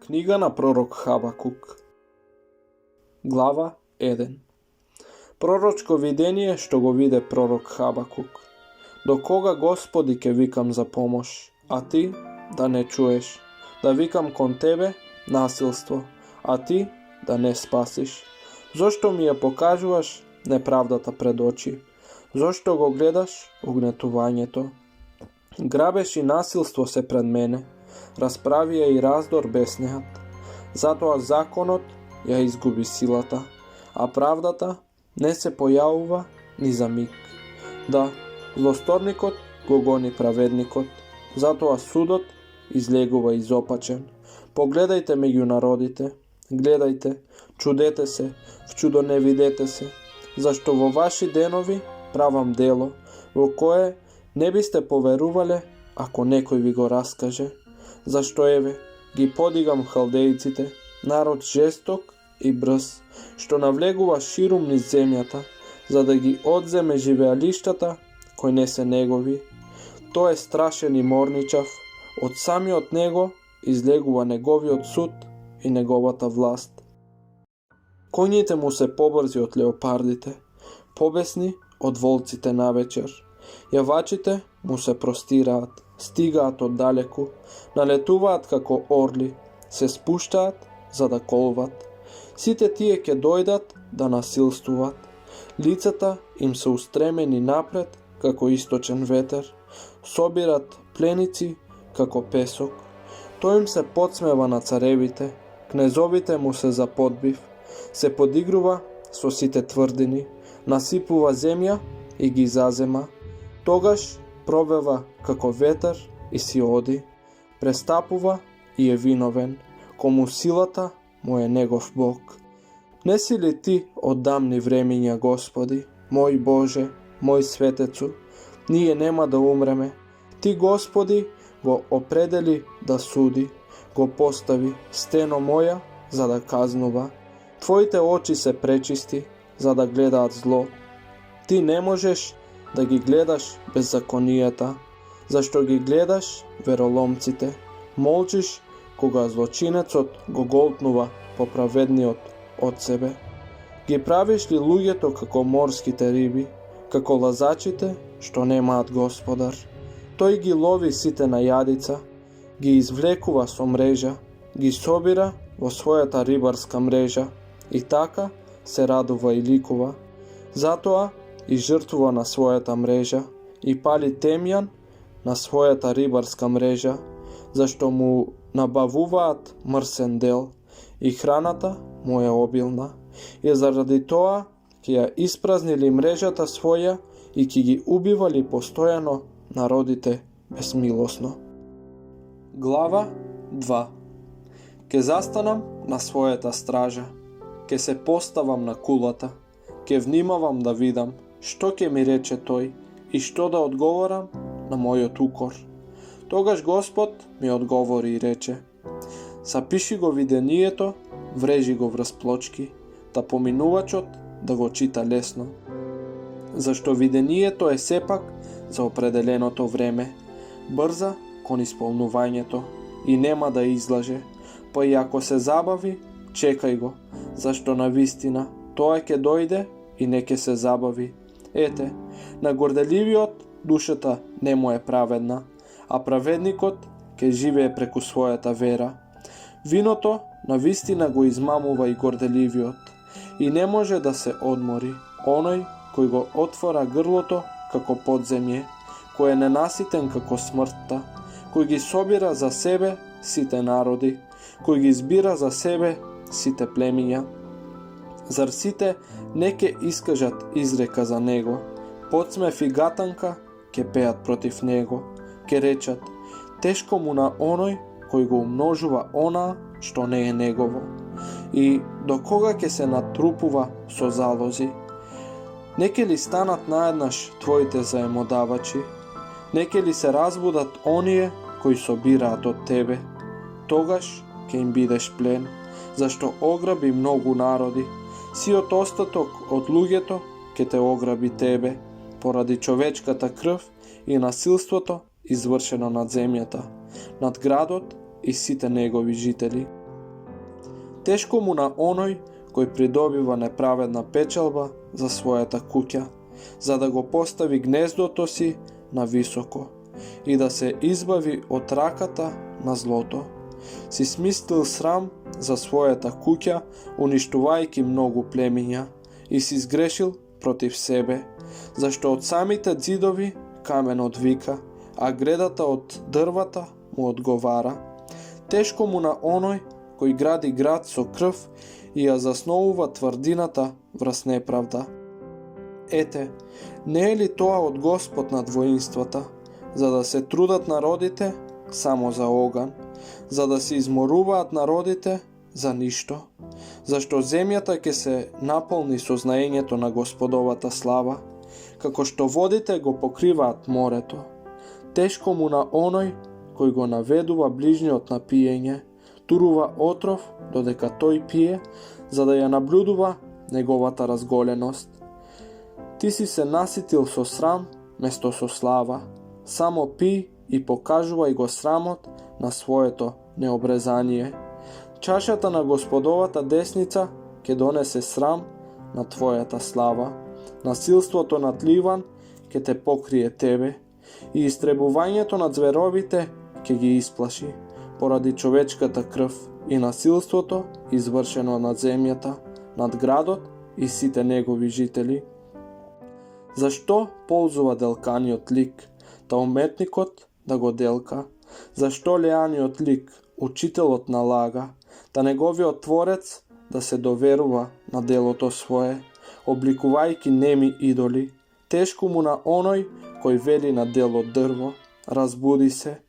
Книга на пророк Хабакук. Глава 1. Пророчко видение што го виде пророк Хабакук. До кога, Господи, ке викам за помош, а ти да не чуеш, да викам кон тебе насилство, а ти да не спасиш. Зошто ми ја покажуваш неправдата пред очи? Зошто го гледаш угнетувањето? Грабеш и насилство се пред мене, расправија и раздор беснеат. Затоа законот ја изгуби силата, а правдата не се појавува ни за миг. Да, злосторникот го гони праведникот, затоа судот излегува изопачен. Погледајте меѓу народите, гледајте, чудете се, в чудо не видете се, зашто во ваши денови правам дело, во кое не бисте поверувале ако некој ви го раскаже. Зашто еве, ги подигам халдејците, народ жесток и брз, што навлегува ширум низ земјата, за да ги одземе живеалиштата кои не се негови. Тој е страшен и морничав, од самиот него излегува неговиот суд и неговата власт. Коњите му се побрзи од леопардите, побесни од волците навечер. Јавачите му се простираат, стигаат оддалеку, налетуваат како орли, се спуштаат за да колват. Сите тие ќе дојдат да насилствуват. Лицата им се устремени напред како источен ветер, собират пленици како песок. Тој им се подсмева на царевите, кнезовите му се за подбив, се подигрува со сите тврдини, насипува земја и ги зазема. Тогаш пробева како ветер и си оди, престапува и е виновен, кому силата му е негов Бог. Не си ли ти од дамни времиња, Господи, мој Боже, мој светецу? Ние нема да умреме. Ти, Господи, го определи да суди, го постави стено моја за да казнува. Твоите очи се пречисти за да гледаат зло. Ти не можеш да ги гледаш беззаконијата, зашто ги гледаш вероломците. Молчиш кога злочинецот го голтнува по праведниот од себе. Ги правиш ли луѓето како морските риби, како лазачите што немаат господар? Тој ги лови сите на јадица, ги извлекува со мрежа, ги собира во својата рибарска мрежа и така се радува и ликува. Затоа и жртвува на својата мрежа и пали темјан на својата рибарска мрежа, зашто му набавуваат мрсен дел и храната му е обилна. И заради тоа ќе ја испразнили мрежата своја и ќе ги убивали постојано народите безмилосно. Глава 2. Ке застанам на својата стража, ке се поставам на кулата, ке внимавам да видам што ќе ми рече тој и што да одговорам на мојот укор. Тогаш Господ ми одговори и рече: сапиши го видението, врежи го врз плочки, та поминувачот да го чита лесно. Зашто видението е сепак за определеното време, брза кон исполнувањето и нема да излаже, па и ако се забави, чекај го, зашто навистина тоа ќе дојде и не ќе се забави. Ете, на горделивиот душата не му е праведна, а праведникот ќе живее преку својата вера. Виното навистина го измамува и горделивиот, и не може да се одмори оној кој го отвора грлото како подземје, кој е ненаситен како смртта, кој ги собира за себе сите народи, кој ги избира за себе сите племиња. Зар сите не ке искажат изрека за него, подсмев и гатанка ке пеат против него, ке речат: тешко му на оној кој го умножува онаа што не е негово. И до кога ке се натрупува со залози? Не ке ли станат наеднаш твоите заемодавачи? Не ке ли се разбудат оние кои собираат од тебе? Тогаш ке им бидеш плен, зашто ограби многу народи. Сиот остаток од луѓето ке те ограби тебе, поради човечката крв и насилството извршено над земјата, над градот и сите негови жители. Тешко му на оној кој придобива неправедна печалба за својата куќа, за да го постави гнездото си на високо и да се избави од раката на злото. Си смислил срам за својата куќа, уништувајќи многу племиња, и си сгрешил против себе, зашто од самите ѕидови каменот вика, а гредата од дрвата му одговара. Тешко му на оној кој гради град со крв и ја засновува тврдината врз неправда. Ете, не е ли тоа од Господ над воинствата, за да се трудат народите само за оган, за да се изморуваат народите за ништо? Зашто земјата ќе се наполни со знаењето на Господовата слава, како што водите го покриваат морето. Тешко му на оној кој го наведува ближниот на пиење, турува отров додека тој пие, за да ја наблюдува неговата разголеност. Ти си се наситил со срам место со слава, само пи и покажувај го срамот на своето необрезание. Чашата на Господовата десница ќе донесе срам на твојата слава. Насилството над Ливан ќе те покрие тебе и истребувањето на зверовите ќе ги исплаши поради човечката крв и насилството извршено над земјата, над градот и сите негови жители. Зашто ползува делканиот лик, та уметникот да го делка? Зашто леаниот лик, учителот на лага, та неговиот творец да се доверува на делото свое, обликувајќи неми идоли? Тешко му на оној кој вели на дело дрво, разбуди се,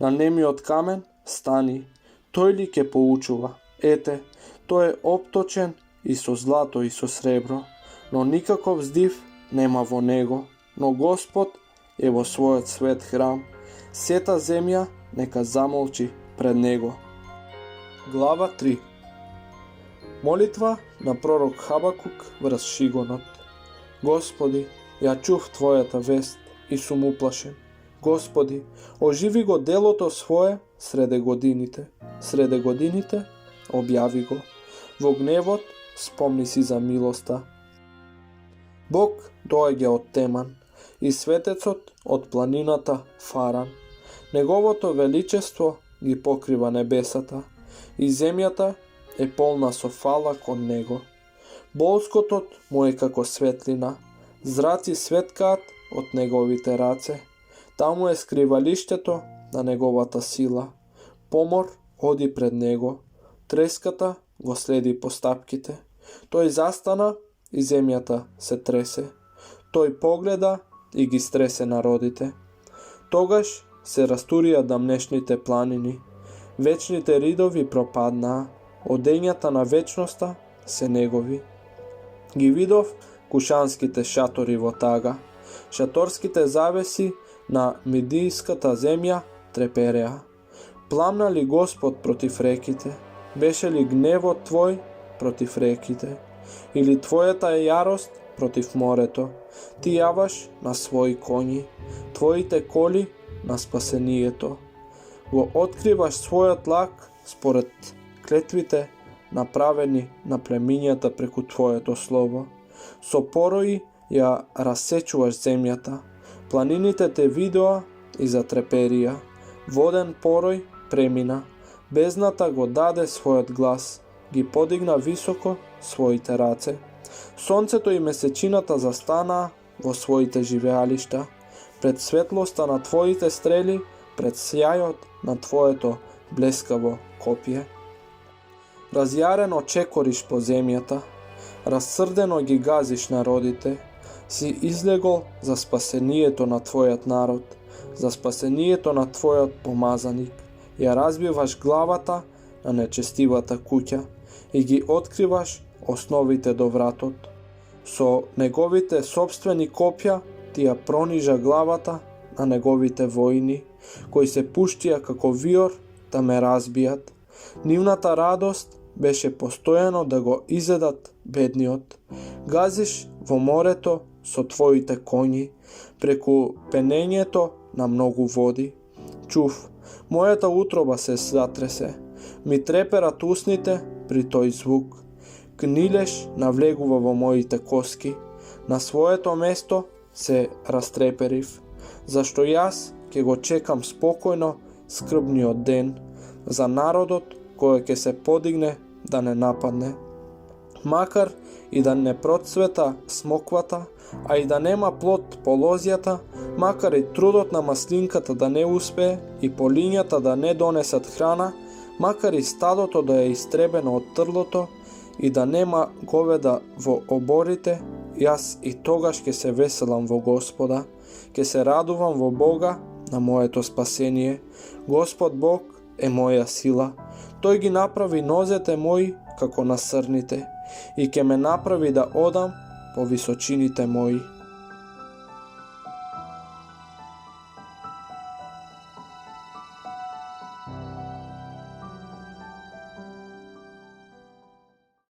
на немиот камен стани, тој ли ќе поучува? Ете, тој е опточен и со злато и со сребро, но никаков здив нема во него, но Господ е во својот свет храм, сета земја нека замолчи пред него. Глава 3. Молитва на пророк Хабакук врз Шигонот. Господи, ја чув Твојата вест и сум уплашен. Господи, оживи го делото свое среде годините. Среде годините објави го. Во гневот спомни си за милоста. Бог доаѓа од Теман и светецот од планината Фаран. Неговото величество ги покрива небесата и земјата е полна со фала кон него. Болскотот му е како светлина, зраци светкаат од неговите раце. Таму е скривалиштето на неговата сила. Помор оди пред него, треската го следи по стапките. Тој застана и земјата се тресе. Тој погледа и ги стресе народите. Тогаш се растурија дамнешните планини, вечните ридови пропаднаа, одењата на вечноста се негови. Ги видов кушанските шатори во тага, шаторските завеси на Мидијската земја трепереа. Пламна ли Господ против реките? Беше ли гневот Твој против реките? Или Твојата јарост против морето? Ти јаваш на своји коњи, Твоите коли на спасението. Го откриваш својот лак според клетвите направени на племињата преку Твоето слово. Со порои ја рассечуваш земјата. Планините те видоа и затреперија. Воден порој премина. Бездната го даде својот глас. Ги подигна високо своите раце. Сонцето и месечината застанаа во своите живеалишта. Пред светлоста на Твоите стрели, пред сјајот на Твоето блескаво копие. Разјарено чекориш по земјата, рассрдено ги газиш народите, си излегол за спасението на Твојот народ, за спасението на Твојот помазаник, ја разбиваш главата на нечестивата куќа и ги откриваш основите до вратот. Со неговите собствени копја ти ја пронижа главата на неговите војни, кои се пуштија како виор да ме разбијат. Нивната радост беше постојано да го изедат бедниот. Газиш во морето со Твоите коњи, преку пенењето на многу води. Чув, мојата утроба се затресе, ми треперат усните при тој звук. Гнилеж навлегува во моите коски. На своето место се растреперив, зашто јас ќе го чекам спокојно скрбниот ден за народот кој ќе се подигне да не нападне. Макар и да не процвета смоквата, а и да нема плод по лозјата, макар и трудот на маслинката да не успее и полињата да не донесат храна, макар и стадото да е истребено од трлото и да нема говеда во оборите, јас и тогаш ќе се веселам во Господа, ќе се радувам во Бога на моето спасение. Господ Бог е моја сила. Тој ги направи нозете мои како на срните и ќе ме направи да одам по височините мои.